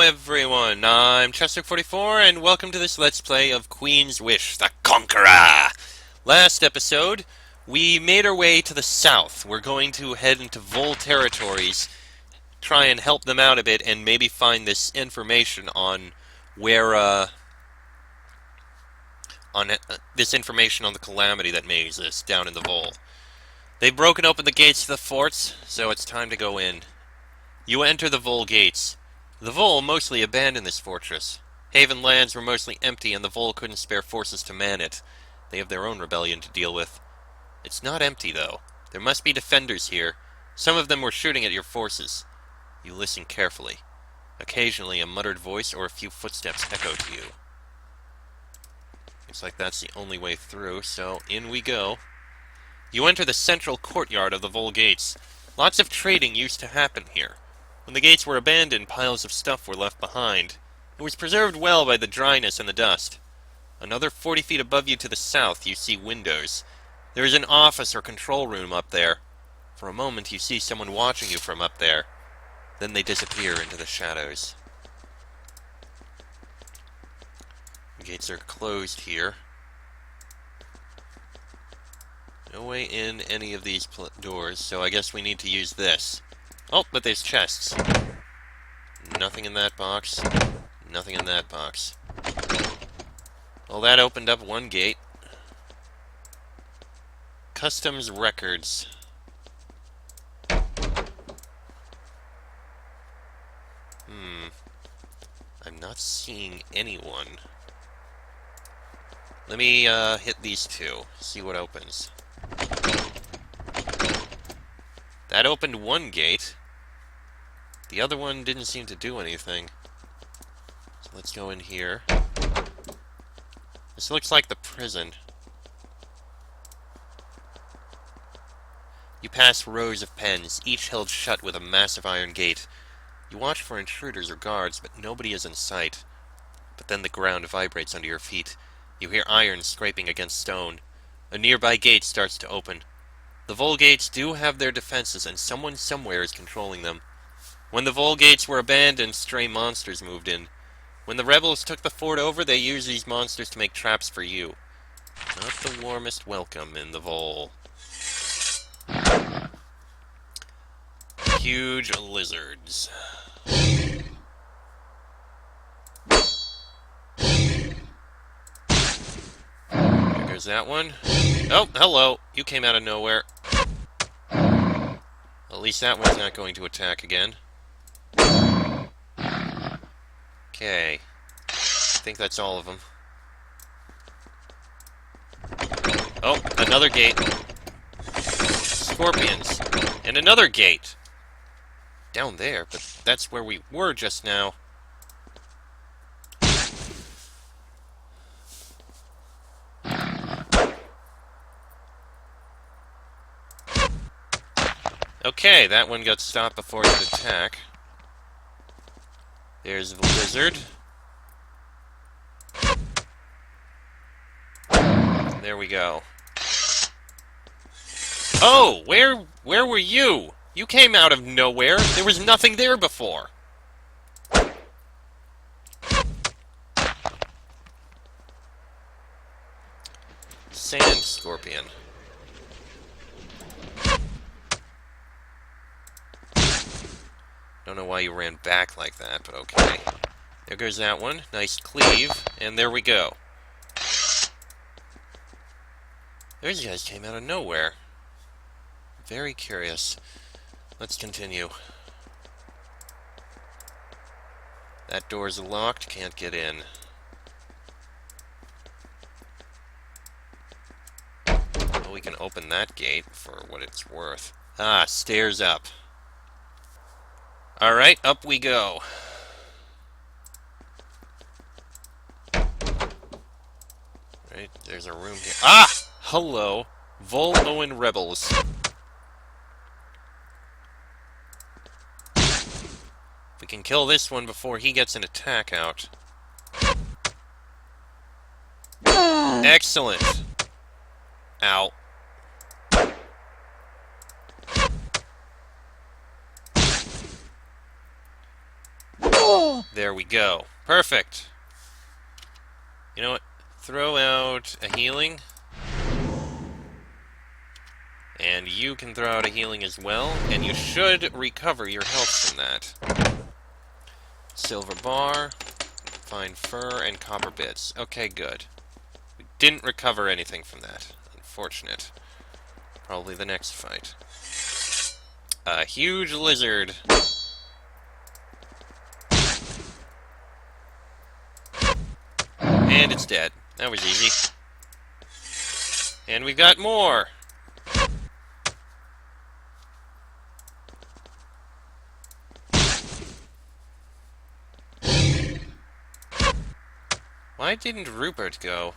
everyone, I'm Chester44, and welcome to this Let's Play of Queen's Wish, the Conqueror! Last episode, we made our way to the south. We're going to head into Vol territories, try and help them out a bit, and maybe find this information on where, this information on the calamity that may exist down in the Vol. They've broken open the gates to the forts, so it's time to go in. You enter the Vol gates. The Vol mostly abandoned this fortress. Haven lands were mostly empty, and the Vol couldn't spare forces to man it. They have their own rebellion to deal with. It's not empty, though. There must be defenders here. Some of them were shooting at your forces. You listen carefully. Occasionally, a muttered voice or a few footsteps echo to you. Looks like that's the only way through, so in we go. You enter the central courtyard of the Vol gates. Lots of trading used to happen here. When the gates were abandoned, piles of stuff were left behind. It was preserved well by the dryness and the dust. Another 40 feet above you to the south, you see windows. There is an office or control room up there. For a moment, you see someone watching you from up there. Then they disappear into the shadows. The gates are closed here. No way in any of these doors, so I guess we need to use this. Oh, but there's chests. Nothing in that box. Nothing in that box. Well, that opened up one gate. Customs records. I'm not seeing anyone. Let me hit these two. See what opens. That opened one gate. The other one didn't seem to do anything. So let's go in here. This looks like the prison. You pass rows of pens, each held shut with a massive iron gate. You watch for intruders or guards, but nobody is in sight. But then the ground vibrates under your feet. You hear iron scraping against stone. A nearby gate starts to open. The Vol gates do have their defenses, and someone somewhere is controlling them. When the Vol gates were abandoned, stray monsters moved in. When the rebels took the fort over, they used these monsters to make traps for you. Not the warmest welcome in the Vol. Huge lizards. There goes that one. Oh, hello. You came out of nowhere. At least that one's not going to attack again. Okay. I think that's all of them. Oh, another gate. Scorpions. And another gate. Down there, but that's where we were just now. Okay, that one got stopped before it could attack. There's the lizard. There we go. Oh, where were you? You came out of nowhere. There was nothing there before. Sand scorpion. Don't know why you ran back like that, but okay. There goes that one. Nice cleave. And there we go. Those guys came out of nowhere. Very curious. Let's continue. That door's locked. Can't get in. Well, we can open that gate for what it's worth. Ah, stairs up. Alright, up we go. Right, there's a room here. Ah! Hello. Vol Owen rebels. We can kill this one before he gets an attack out. Excellent. Ow. There we go. Perfect. You know what? Throw out a healing. And you can throw out a healing as well. And you should recover your health from that. Silver bar, fine fur, and copper bits. Okay, good. We didn't recover anything from that. Unfortunate. Probably the next fight. A huge lizard. And it's dead. That was easy. And we've got more! Why didn't Rupert go?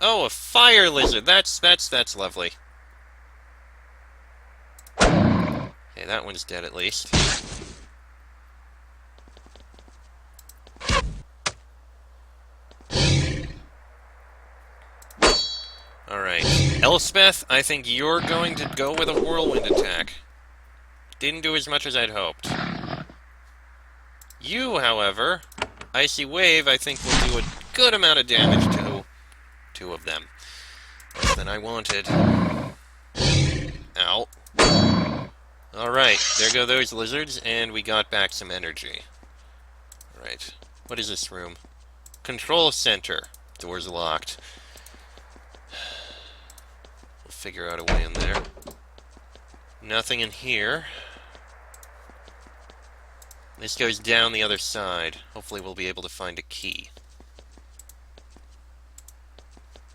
Oh, a fire lizard! That's lovely. Okay, that one's dead at least. Alright. Elspeth, I think you're going to go with a whirlwind attack. Didn't do as much as I'd hoped. You, however, Icy Wave, I think will do a good amount of damage to two of them. Less than I wanted. Ow. Alright, there go those lizards, and we got back some energy. Alright, what is this room? Control center. Door's locked. We'll figure out a way in there. Nothing in here. This goes down the other side. Hopefully we'll be able to find a key.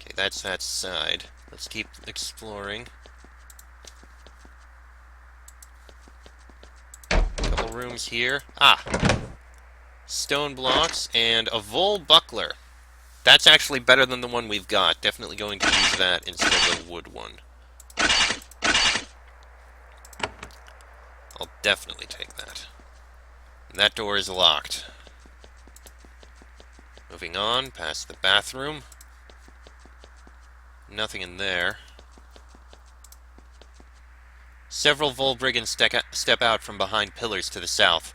Okay, that's that side. Let's keep exploring. Couple rooms here. Ah! Stone blocks and a Vol buckler. That's actually better than the one we've got. Definitely going to use that instead of the wood one. I'll definitely take that. And that door is locked. Moving on, past the bathroom. Nothing in there. Several Vol brigands step out from behind pillars to the south.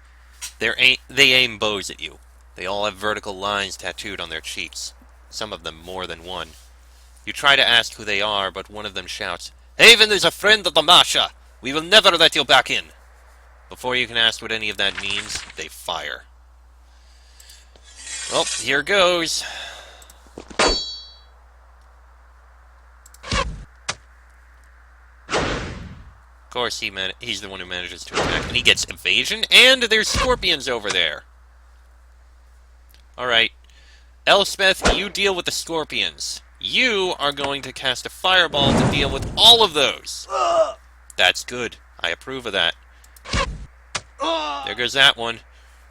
They aim bows at you. They all have vertical lines tattooed on their cheeks. Some of them more than one. You try to ask who they are, but one of them shouts, "Haven is a friend of the Masha! We will never let you back in!" Before you can ask what any of that means, they fire. Well, here goes. Of course, he's the one who manages to attack, and he gets evasion, and there's scorpions over there. Alright. Elspeth, you deal with the scorpions. You are going to cast a fireball to deal with all of those. That's good. I approve of that. There goes that one.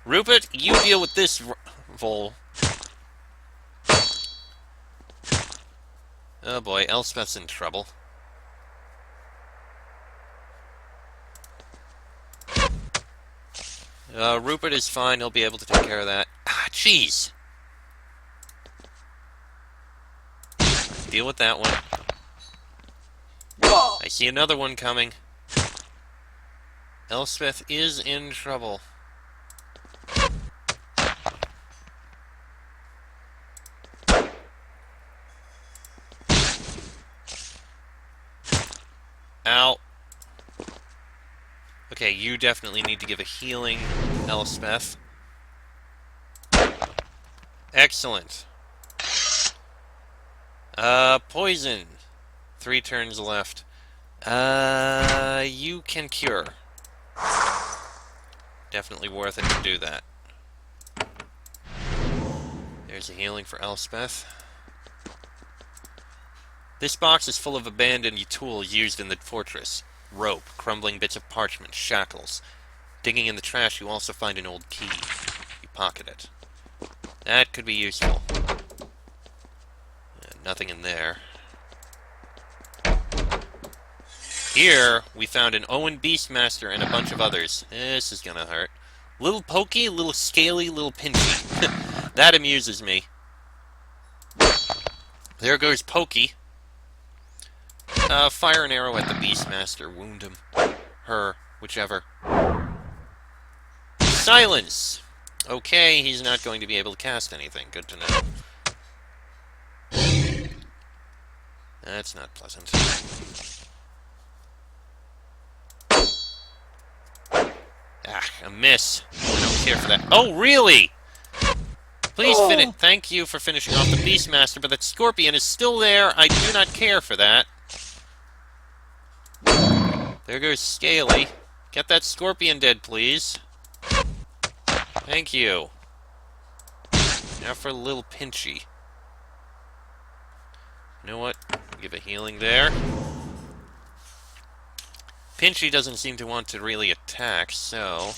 Rupert, you deal with this Vol. Oh boy, Elspeth's in trouble. Rupert is fine, he'll be able to take care of that. Ah, jeez! Deal with that one. I see another one coming. Elspeth is in trouble. Ow. Okay, you definitely need to give a healing, Elspeth. Excellent. Poison. 3 turns left. You can cure. Definitely worth it to do that. There's a healing for Elspeth. This box is full of abandoned tools used in the fortress. Rope, crumbling bits of parchment, shackles. Digging in the trash, you also find an old key. You pocket it. That could be useful. Nothing in there. Here, we found an Owen Beastmaster and a bunch of others. This is gonna hurt. Little pokey, little scaly, little pinchy. That amuses me. There goes Pokey. Fire an arrow at the Beastmaster. Wound him. Her. Whichever. Silence! Okay, he's not going to be able to cast anything. Good to know. That's not pleasant. Ah, a miss. I don't care for that. Oh, really? Please finish. Thank you for finishing off the Beastmaster, but that Scorpion is still there. I do not care for that. There goes Scaly. Get that Scorpion dead, please. Thank you. Now for a little Pinchy. You know what? Give a healing there. Pinchy doesn't seem to want to really attack, so...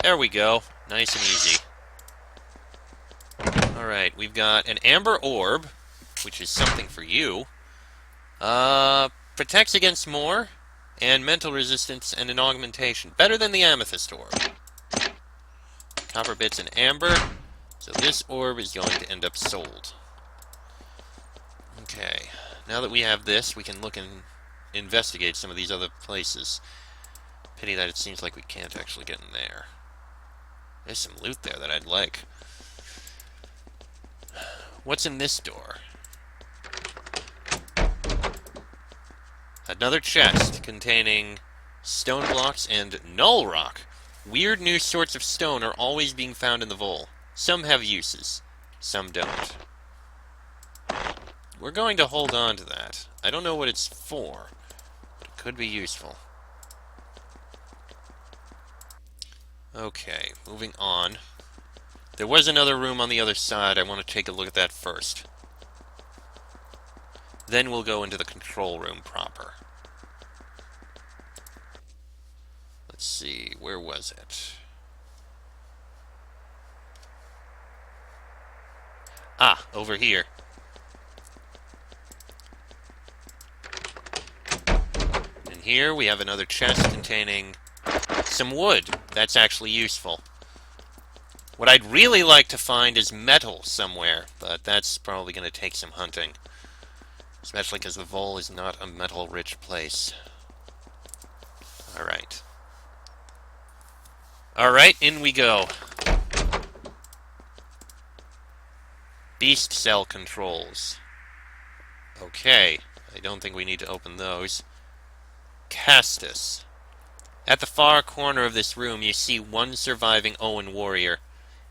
There we go. Nice and easy. Alright, we've got an Amber Orb, which is something for you. Protects against more, and mental resistance and an augmentation. Better than the Amethyst Orb. Copper bits and amber. So this orb is going to end up sold. Okay, now that we have this, we can look and investigate some of these other places. Pity that it seems like we can't actually get in there. There's some loot there that I'd like. What's in this door? Another chest containing stone blocks and null rock. Weird new sorts of stone are always being found in the Vol. Some have uses, some don't. We're going to hold on to that. I don't know what it's for. It could be useful. Okay, moving on. There was another room on the other side. I want to take a look at that first. Then we'll go into the control room proper. Let's see, where was it? Ah, over here. And here we have another chest containing some wood. That's actually useful. What I'd really like to find is metal somewhere, but that's probably going to take some hunting. Especially because the Vol is not a metal-rich place. Alright. Alright, in we go. Beast cell controls. Okay, I don't think we need to open those. Castus. At the far corner of this room, you see one surviving Owen warrior.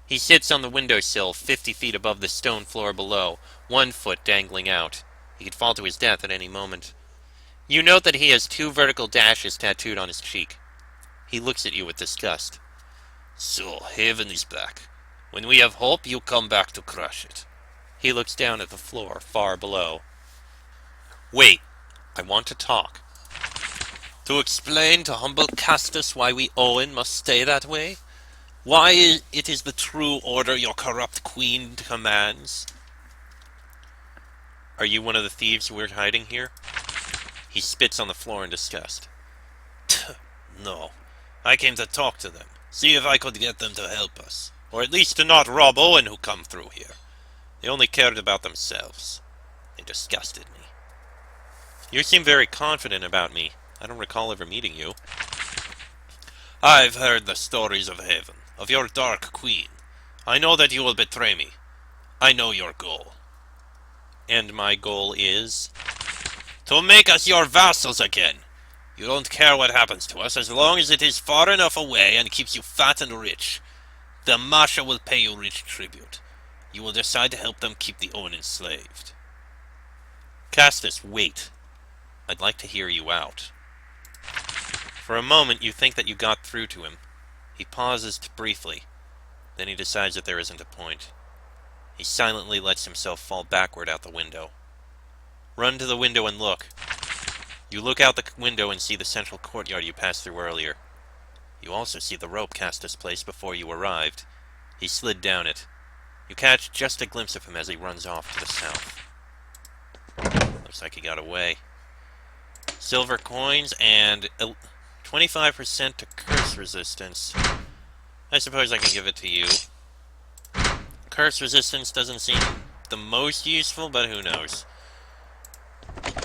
He sits on the windowsill 50 feet above the stone floor below, one foot dangling out. He could fall to his death at any moment. You note that he has 2 vertical dashes tattooed on his cheek. He looks at you with disgust. So, Haven is back. When we have hope, you come back to crush it. He looks down at the floor, far below. Wait, I want to talk. To explain to humble Castus why we Owen must stay that way? Why it is the true order your corrupt queen commands? Are you one of the thieves we're hiding here? He spits on the floor in disgust. No. I came to talk to them. See if I could get them to help us. Or at least to not rob Owen who come through here. They only cared about themselves. They disgusted me. You seem very confident about me. I don't recall ever meeting you. I've heard the stories of Haven, of your dark queen. I know that you will betray me. I know your goal. And my goal is? To make us your vassals again. You don't care what happens to us as long as it is far enough away and keeps you fat and rich. The Masha will pay you rich tribute. You will decide to help them keep the Owen enslaved. Castus, wait. I'd like to hear you out. For a moment, you think that you got through to him. He pauses briefly. Then he decides that there isn't a point. He silently lets himself fall backward out the window. Run to the window and look. You look out the window and see the central courtyard you passed through earlier. You also see the rope Castus placed before you arrived. He slid down it. You catch just a glimpse of him as he runs off to the south. Looks like he got away. Silver coins and 25% to curse resistance. I suppose I can give it to you. Curse resistance doesn't seem the most useful, but who knows.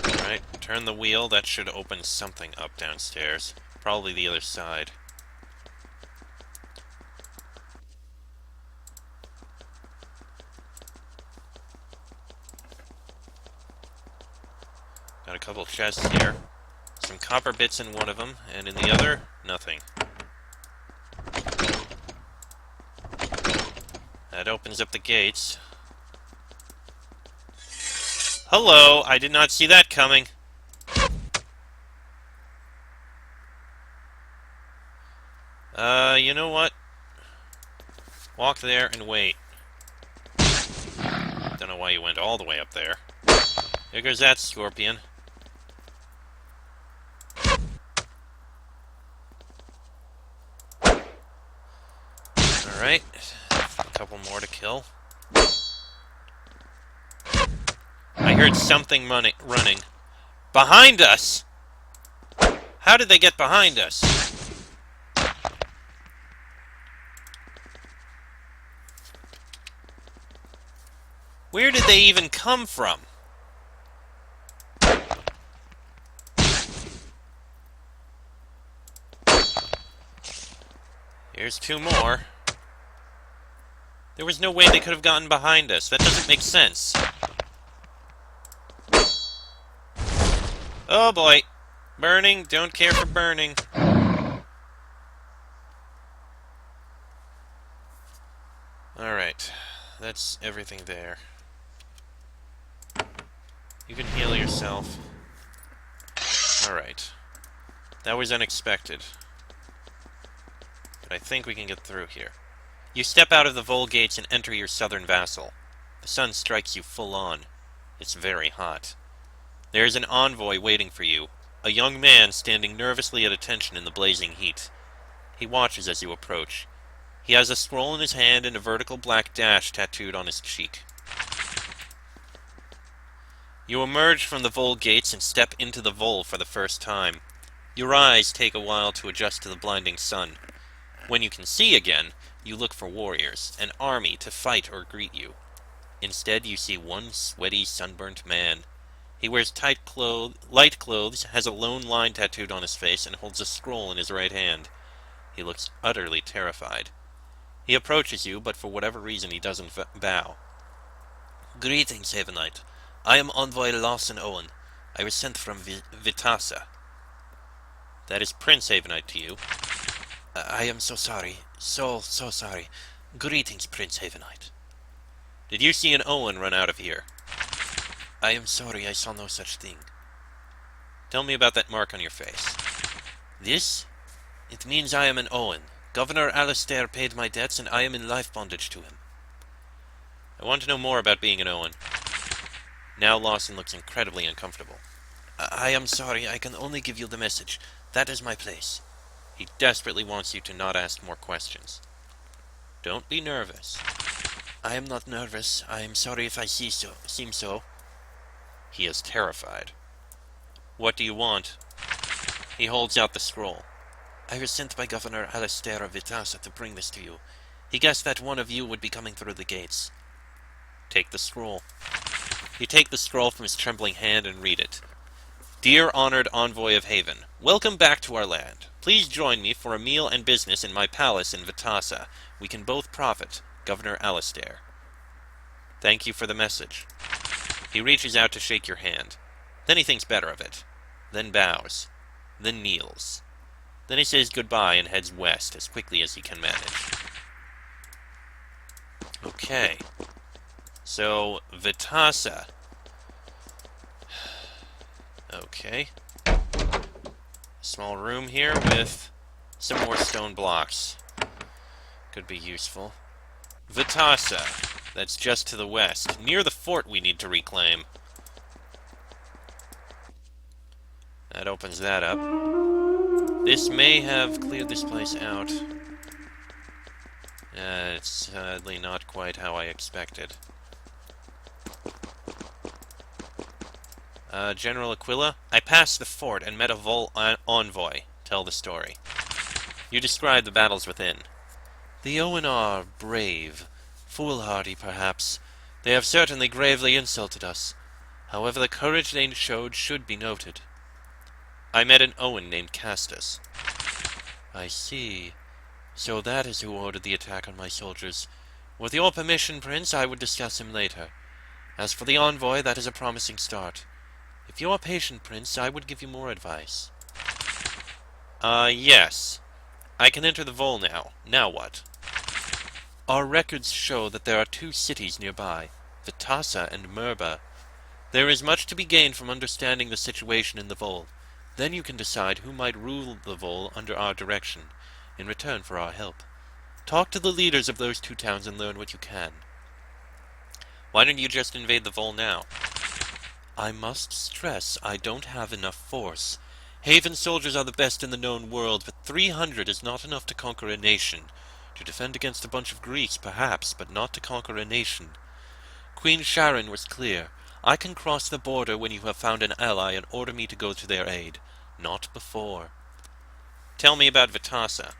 Alright, turn the wheel. That should open something up downstairs. Probably the other side. Got a couple chests here. Some copper bits in one of them, and in the other, nothing. That opens up the gates. Hello! I did not see that coming. You know what? Walk there and wait. Don't know why you went all the way up there. There goes that scorpion. Alright. A couple more to kill. I heard something running. Behind us! How did they get behind us? Where did they even come from? Here's two more. There was no way they could have gotten behind us. That doesn't make sense. Oh boy. Burning. Don't care for burning. Alright. That's everything there. You can heal yourself. Alright. That was unexpected. But I think we can get through here. You step out of the Vol gates and enter your southern vassal. The sun strikes you full on. It's very hot. There is an envoy waiting for you, a young man standing nervously at attention in the blazing heat. He watches as you approach. He has a scroll in his hand and a vertical black dash tattooed on his cheek. You emerge from the Vol gates and step into the Vol for the first time. Your eyes take a while to adjust to the blinding sun. When you can see again, you look for warriors, an army to fight or greet you. Instead, you see one sweaty, sunburnt man. He wears light clothes, has a lone line tattooed on his face, and holds a scroll in his right hand. He looks utterly terrified. He approaches you, but for whatever reason he doesn't bow. Greetings, Havenite. I am Envoy Lawson Owen. I was sent from Vitasa. That is Prince Havenite to you. I am so sorry. So sorry. Greetings, Prince Havenite. Did you see an Owen run out of here? I am sorry, I saw no such thing. Tell me about that mark on your face. This? It means I am an Owen. Governor Alastair paid my debts, and I am in life bondage to him. I want to know more about being an Owen. Now Lawson looks incredibly uncomfortable. I am sorry, I can only give you the message. That is my place. He desperately wants you to not ask more questions. Don't be nervous. I am not nervous. I am sorry if I seem so. He is terrified. What do you want? He holds out the scroll. I was sent by Governor Alastair of Vitasa to bring this to you. He guessed that one of you would be coming through the gates. Take the scroll. You take the scroll from his trembling hand and read it. Dear honored envoy of Haven, welcome back to our land. Please join me for a meal and business in my palace in Vitasa. We can both profit. Governor Alastair. Thank you for the message. He reaches out to shake your hand. Then he thinks better of it. Then bows. Then kneels. Then he says goodbye and heads west as quickly as he can manage. Okay. So, Vitasa. Okay. Small room here with some more stone blocks. Could be useful. Vitasa. That's just to the west. Near the fort we need to reclaim. That opens that up. This may have cleared this place out. It's sadly not quite how I expected. General Aquila, I passed the fort and met a Vol envoy. Tell the story. You describe the battles within. The Owen are brave. Foolhardy, perhaps. They have certainly gravely insulted us. However, the courage they showed should be noted. I met an Owen named Castus. I see. So that is who ordered the attack on my soldiers. With your permission, Prince, I would discuss him later. As for the envoy, that is a promising start. If you are patient, Prince, I would give you more advice. Yes. I can enter the Vol now. Now what? Our records show that there are two cities nearby, Vitassa and Merba. There is much to be gained from understanding the situation in the Vol. Then you can decide who might rule the Vol under our direction, in return for our help. Talk to the leaders of those two towns and learn what you can. Why don't you just invade the Vol now? I must stress I don't have enough force. Haven soldiers are the best in the known world, but 300 is not enough to conquer a nation. To defend against a bunch of Greeks, perhaps, but not to conquer a nation. Queen Sharon was clear. I can cross the border when you have found an ally and order me to go to their aid. Not before. Tell me about Vitassa.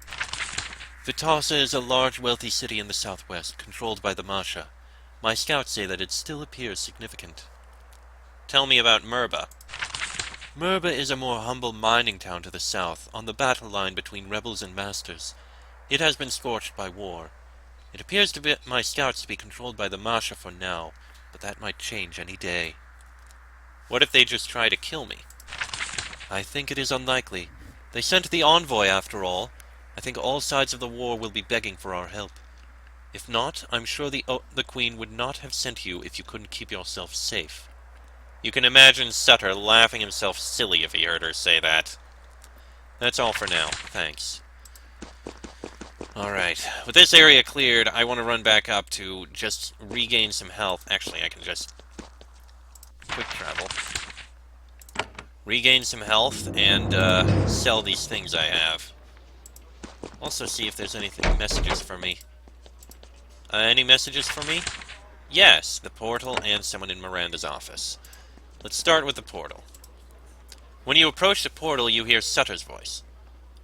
Vitassa is a large, wealthy city in the southwest, controlled by the Masha. My scouts say that it still appears significant. Tell me about Merba. Merba is a more humble mining town to the south, on the battle line between rebels and masters. It has been scorched by war. It appears to my scouts to be controlled by the Masha for now, but that might change any day. What if they just try to kill me? I think it is unlikely. They sent the envoy, after all. I think all sides of the war will be begging for our help. If not, I'm sure the Queen would not have sent you if you couldn't keep yourself safe. You can imagine Sutter laughing himself silly if he heard her say that. That's all for now. Thanks. Alright, with this area cleared, I want to run back up to just regain some health. Actually, I can just quick travel. Regain some health and sell these things I have. Also see if there's messages for me. Any messages for me? Yes, the portal and someone in Miranda's office. Let's start with the portal. When you approach the portal, you hear Sutter's voice.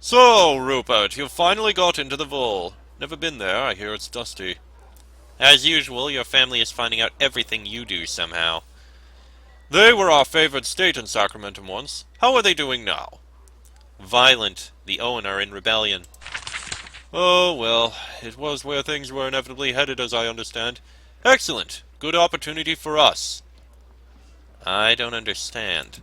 So, Rupert, you've finally got into the Vol. Never been there, I hear it's dusty. As usual, your family is finding out everything you do somehow. They were our favored state in Sacramentum once. How are they doing now? Violent. The Owen are in rebellion. Oh, well, it was where things were inevitably headed, as I understand. Excellent. Good opportunity for us. I don't understand.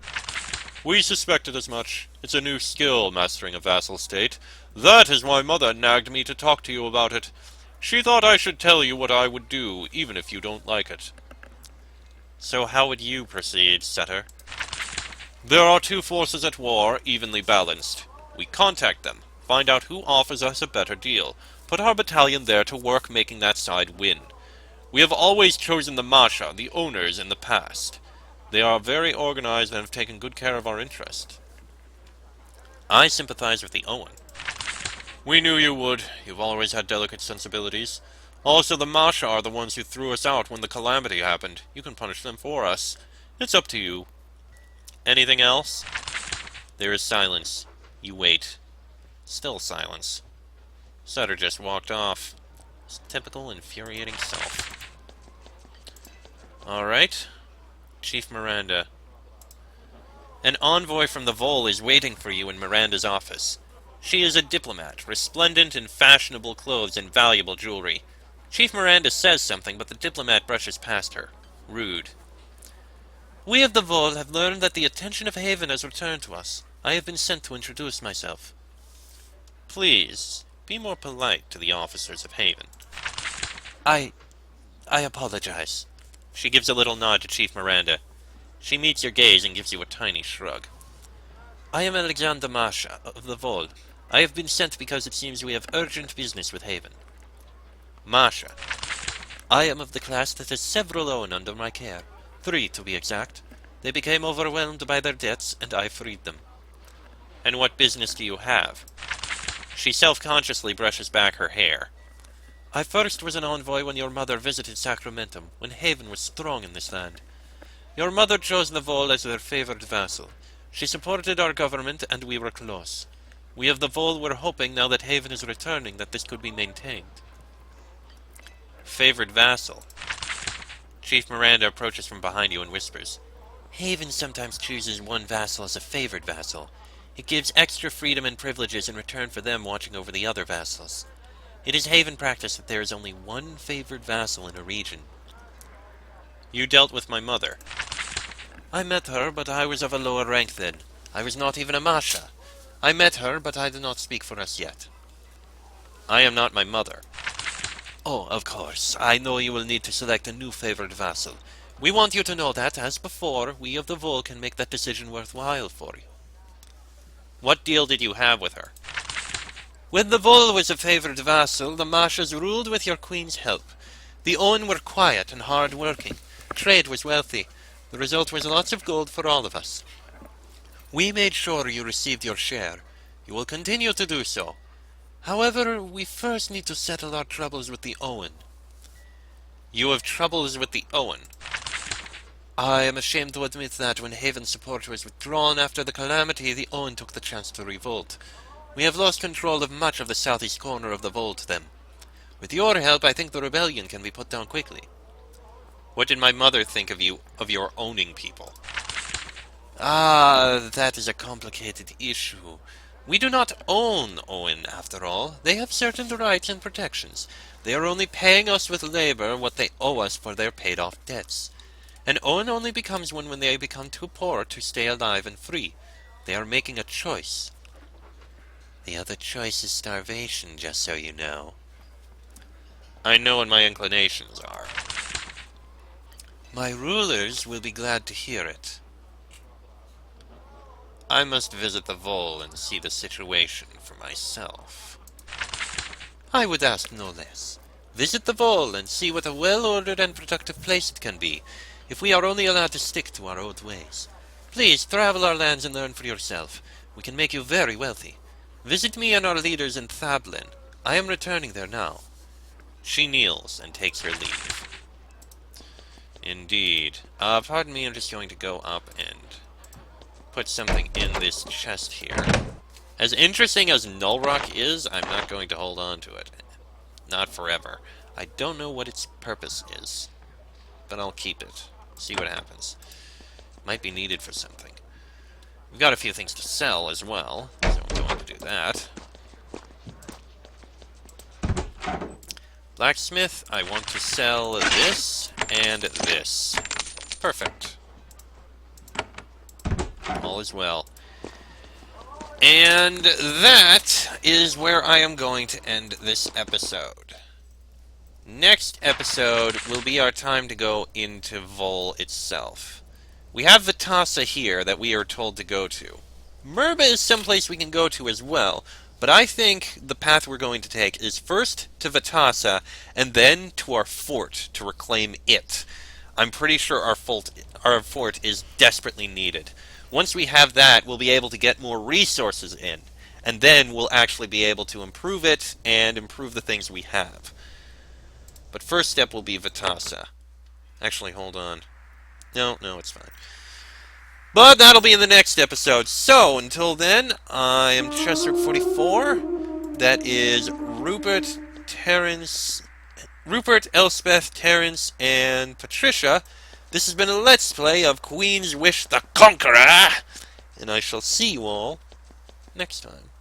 We suspected as much. It's a new skill, mastering a vassal state. That is why Mother nagged me to talk to you about it. She thought I should tell you what I would do, even if you don't like it. So how would you proceed, Sutter? There are two forces at war, evenly balanced. We contact them, find out who offers us a better deal, put our battalion there to work making that side win. We have always chosen the Masha, the owners, in the past. They are very organized and have taken good care of our interest. I sympathize with the Owen. We knew you would. You've always had delicate sensibilities. Also, the Masha are the ones who threw us out when the calamity happened. You can punish them for us. It's up to you. Anything else? There is silence. You wait. Still silence. Sutter just walked off. His typical infuriating self. Alright. Chief Miranda. An envoy from the Vol is waiting for you in Miranda's office. She is a diplomat, resplendent in fashionable clothes and valuable jewelry. Chief Miranda says something, but the diplomat brushes past her. Rude. We of the Vol have learned that the attention of Haven has returned to us. I have been sent to introduce myself. Please, be more polite to the officers of Haven. I apologize. She gives a little nod to Chief Miranda. She meets your gaze and gives you a tiny shrug. I am Alexander Masha, of the Vol. I have been sent because it seems we have urgent business with Haven. Masha. I am of the class that has several own under my care. 3, to be exact. They became overwhelmed by their debts, and I freed them. And what business do you have? She self-consciously brushes back her hair. I first was an envoy when your mother visited Sacramentum, when Haven was strong in this land. Your mother chose the Vol as their favored vassal. She supported our government, and we were close. We of the Vol were hoping, now that Haven is returning, that this could be maintained. Favored vassal. Chief Miranda approaches from behind you and whispers. Haven sometimes chooses one vassal as a favored vassal. It gives extra freedom and privileges in return for them watching over the other vassals. It is Haven practice that there is only one favored vassal in a region. You dealt with my mother. I met her, but I was of a lower rank then. I was not even a Masha. I met her, but I do not speak for us yet. I am not my mother. Oh, of course. I know you will need to select a new favored vassal. We want you to know that, as before, we of the Vol can make that decision worthwhile for you. What deal did you have with her? When the Vol was a favored vassal, the Mashas ruled with your queen's help. The Owen were quiet and hard-working. Trade was wealthy. The result was lots of gold for all of us. We made sure you received your share. You will continue to do so. However, we first need to settle our troubles with the Owen. You have troubles with the Owen. I am ashamed to admit that when Haven's support was withdrawn after the calamity, the Owen took the chance to revolt. We have lost control of much of the southeast corner of the Vol to them. With your help, I think the rebellion can be put down quickly. What did my mother think of your owning people? Ah, that is a complicated issue. We do not own Owen, after all. They have certain rights and protections. They are only paying us with labor what they owe us for their paid-off debts. An Owen only becomes one when they become too poor to stay alive and free. They are making a choice. The other choice is starvation, just so you know. I know what my inclinations are. My rulers will be glad to hear it. I must visit the Vol and see the situation for myself. I would ask no less. Visit the Vol and see what a well-ordered and productive place it can be, if we are only allowed to stick to our old ways. Please, travel our lands and learn for yourself. We can make you very wealthy. Visit me and our leaders in Thablin. I am returning there now. She kneels and takes her leave. Indeed. Pardon me, I'm just going to go up and put something in this chest here. As interesting as Null Rock is, I'm not going to hold on to it. Not forever. I don't know what its purpose is, but I'll keep it. See what happens. Might be needed for something. We've got a few things to sell as well, so I'm going to do that. Blacksmith, I want to sell this and this. Perfect. All is well. And that is where I am going to end this episode. Next episode will be our time to go into Vol itself. We have Vitassa here that we are told to go to. Merba is someplace we can go to as well, but I think the path we're going to take is first to Vitassa, and then to our fort to reclaim it. I'm pretty sure our fort is desperately needed. Once we have that, we'll be able to get more resources in, and then we'll actually be able to improve it and improve the things we have. But first step will be Vitassa. Actually, hold on. No, it's fine. But that'll be in the next episode. So, until then, I am Chester44. That is Rupert, Elspeth, Terrence, and Patricia. This has been a Let's Play of Queen's Wish the Conqueror. And I shall see you all next time.